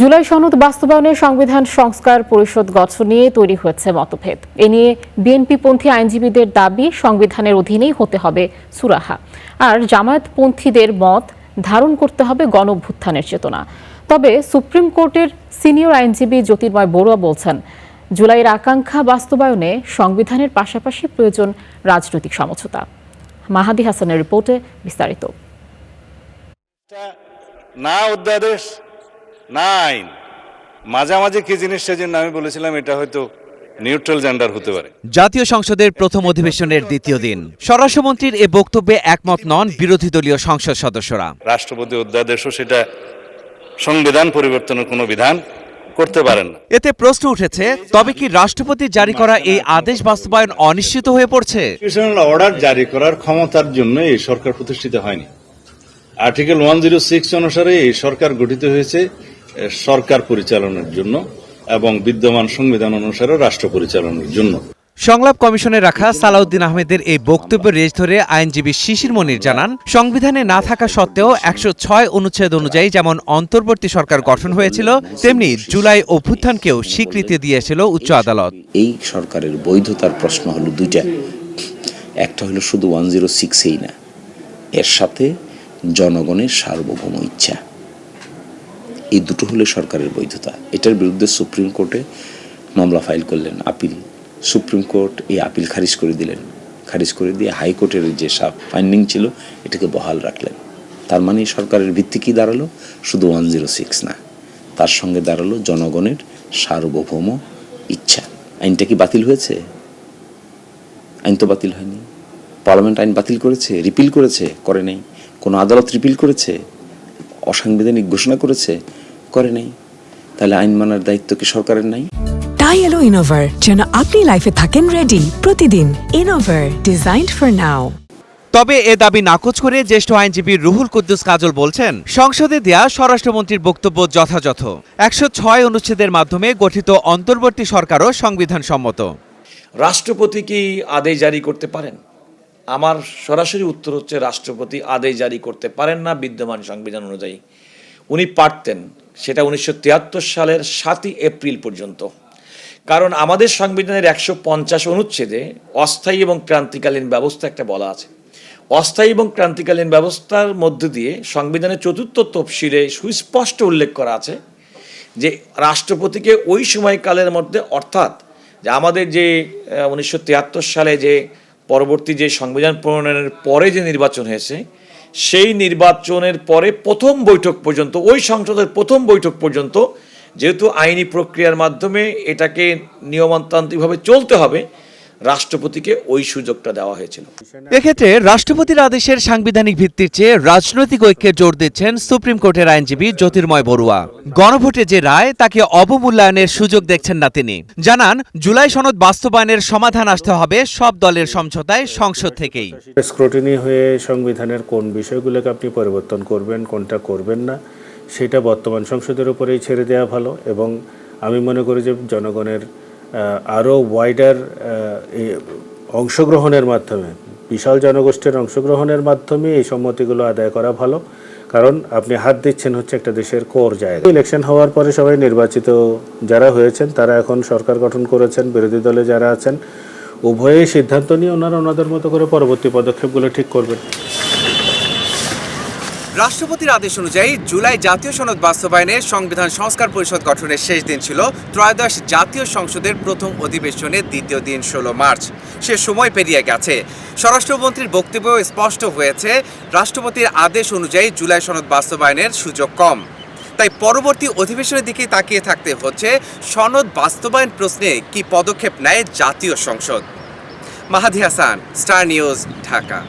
জুলাই সনদ বাস্তবায়নে সংবিধান সংস্কার পরিষদ গঠন নিয়ে তৈরি হয়েছে মতভেদ। এ নিয়ে বিএনপিপন্থী আইনজীবীদের দাবি সংবিধানের অধীনেই হতে হবে সুরাহা, আর জামায়াতপন্থীদের মত ধারণ করতে হবে গণঅভ্যুত্থানের চেতনা। তবে সুপ্রিম কোর্টের সিনিয়র আইনজীবী জ্যোতির্ময় বড়ুয়া বলছেন, জুলাইয়ের আকাঙ্ক্ষা বাস্তবায়নে সংবিধানের পাশাপাশি প্রয়োজন রাজনৈতিক সমঝোতা। মাহাদি হাসানের রিপোর্টে বিস্তারিত। না অধ্যাদেশ না আইন, মাঝামাঝি কি জিনিস, সেজন্য আমি বলেছিলাম এটা হয়তো নিউট্রাল জেন্ডার হতে পারে। জাতীয় সংসদের প্রথম অধিবেশনের দ্বিতীয় দিন স্বরাষ্ট্রমন্ত্রীর এ বক্তব্যে একমত নন বিরোধী দলীয় সংসদ সদস্যরা। রাষ্ট্রপতি অধ্যাদেশও সেটা সংবিধান পরিবর্তনের কোনো বিধান করতে পারেন না। এতে প্রশ্ন উঠেছে, তবে কি রাষ্ট্রপতি জারি করা এই আদেশ বাস্তবায়ন অনিশ্চিত হয়ে পড়ছে? অর্ডার জারি করার ক্ষমতার জন্য এই সরকার প্রতিষ্ঠিত হয়নি। আর্টিকেল 106 অনুসারে এই সরকার গঠিত হয়েছে সরকার পরিচালনার জন্য এবং বিদ্যমান সংবিধান অনুসারে রাষ্ট্র পরিচালনার জন্য। সংলাপ কমিশনে রাখা সালাউদ্দিন আহমেদের এই বক্তব্যের রেশ ধরে আইনজীবী শিশির মনির জানান, সংবিধানে না থাকা সত্ত্বেও 106 অনুচ্ছেদ অনুযায়ী যেমন অন্তর্বর্তী সরকার গঠন হয়েছিল, তেমনি জুলাই অভ্যুত্থানকেও স্বীকৃতি দিয়েছিল উচ্চ আদালত। এই সরকারের বৈধতার প্রশ্ন হলো দুইটা। একটা হলো শুধু 106এই না, এর সাথে জনগণের সার্বভৌম ইচ্ছা, এই দুটো হলে সরকারের বৈধতা। এটার বিরুদ্ধে সুপ্রিম কোর্টে মামলা ফাইল করলেন, আপিল। সুপ্রিম কোর্ট এই আপিল খারিজ করে দিলেন। খারিজ করে দিয়ে হাইকোর্টের যে ফাইন্ডিং ছিল এটাকে বহাল রাখলেন। তার মানে সরকারের ভিত্তি কি দাঁড়ালো? শুধু 106 না, তার সঙ্গে দাঁড়ালো জনগণের সার্বভৌম ইচ্ছা। আইনটা কি বাতিল হয়েছে? আইন তো বাতিল হয়নি। পার্লামেন্ট আইন বাতিল করেছে, রিপিল করেছে? করে নাই। কোনো আদালত রিপিল করেছে, অসাংবিধানিক ঘোষণা করেছে? করে নাই। তাহলে আইন মানার দায়িত্ব কি সরকারের নাই? তাই এলো ইনোভার, যেন আপনি লাইফে থাকেন রেডি প্রতিদিন। Innova, designed for now. তবে এ দাবি নাকচ করে জ্যেষ্ঠ আইনজীবী রুহুল কুদ্দুস কাজল বলছেন, সংসদে দেয়া স্বরাষ্ট্রমন্ত্রীর বক্তব্য যথাযথ। 106 অনুচ্ছেদের মাধ্যমে গঠিত অন্তর্বর্তী সরকারও সংবিধান সম্মত। রাষ্ট্রপতি কি আদেশ জারি করতে পারেন? আমার সরাসরি উত্তর হচ্ছে, রাষ্ট্রপতি আদেশ জারি করতে পারেন না বিদ্যমান সংবিধান অনুযায়ী। উনি পারতেন, সেটা 1973 সালের 7ই এপ্রিল পর্যন্ত। কারণ আমাদের সংবিধানের 150 অনুচ্ছেদে অস্থায়ী এবং ক্রান্তিকালীন ব্যবস্থা একটা বলা আছে। অস্থায়ী এবং ক্রান্তিকালীন ব্যবস্থার মধ্য দিয়ে সংবিধানের 4র্থ তফসিলে সুস্পষ্ট উল্লেখ করা আছে যে রাষ্ট্রপতিকে ওই সময়কালের মধ্যে, অর্থাৎ যে আমাদের যে 1973 সালে যে পরবর্তী যে সংবিধান প্রণয়নের পরে যে নির্বাচন হয়েছে, সেই নির্বাচনের পরে প্রথম বৈঠক পর্যন্ত, ওই সংসদের প্রথম বৈঠক পর্যন্ত, যেহেতু আইনি প্রক্রিয়ার মাধ্যমে এটাকে নিয়মতান্ত্রিকভাবে চলতে হবে, রাষ্ট্রপতিকে ওই সুযোগটা দেওয়া হয়েছিল। এক্ষেত্রে রাষ্ট্রপতির আদেশের সাংবিধানিক ভিত্তির চেয়ে রাজনৈতিক ঐক্যে জোর দিচ্ছেন সুপ্রিম কোর্টের আইনজীবী জ্যোতির্ময় বড়ুয়া। গণভোটে যে রায়, তাকে অবমূল্যায়নের সুযোগ দেখছেন না তিনি। জানান, জুলাই সনদ বাস্তবায়নের সমাধান আসতে হবে সব দলের সমঝোতায় সংসদ থেকেই। স্ক্রুটিনি হয়ে সংবিধানের কোন বিষয়গুলোকে আপনি পরিবর্তন করবেন, কোনটা করবেন না, সেটা বর্তমান সংসদের উপরেই ছেড়ে দেওয়া ভালো। এবং আমি মনে করি যে জনগণের আরও ওয়াইডার অংশগ্রহণের মাধ্যমে, বিশাল জনগোষ্ঠীর অংশগ্রহণের মাধ্যমে এই সম্মতিগুলো আদায় করা ভালো। কারণ আপনি হাত দিচ্ছেন হচ্ছে একটা দেশের কোর জায়গা। ইলেকশন হওয়ার পরে সবাই নির্বাচিত যারা হয়েছেন, তারা এখন সরকার গঠন করেছেন, বিরোধী দলে যারা আছেন, উভয়েই সিদ্ধান্ত নিয়ে ওনাদের মতো করে পরবর্তী পদক্ষেপগুলো ঠিক করবেন। রাষ্ট্রপতির আদেশ অনুযায়ী জুলাই জাতীয় সনদ বাস্তবায়নে সংবিধান সংস্কার পরিষদ গঠনের শেষ দিন ছিল ত্রয়োদশ জাতীয় সংসদের প্রথম অধিবেশনের দ্বিতীয় দিন 16 মার্চ। সে সময় পেরিয়ে গেছে। স্বরাষ্ট্রমন্ত্রীর বক্তব্যেও স্পষ্ট হয়েছে, রাষ্ট্রপতির আদেশ অনুযায়ী জুলাই সনদ বাস্তবায়নের সুযোগ কম। তাই পরবর্তী অধিবেশনের দিকে তাকিয়ে থাকতে হচ্ছে সনদ বাস্তবায়ন প্রশ্নে কি পদক্ষেপ নেয় জাতীয় সংসদ। মাহাদি হাসান, স্টার নিউজ, ঢাকা।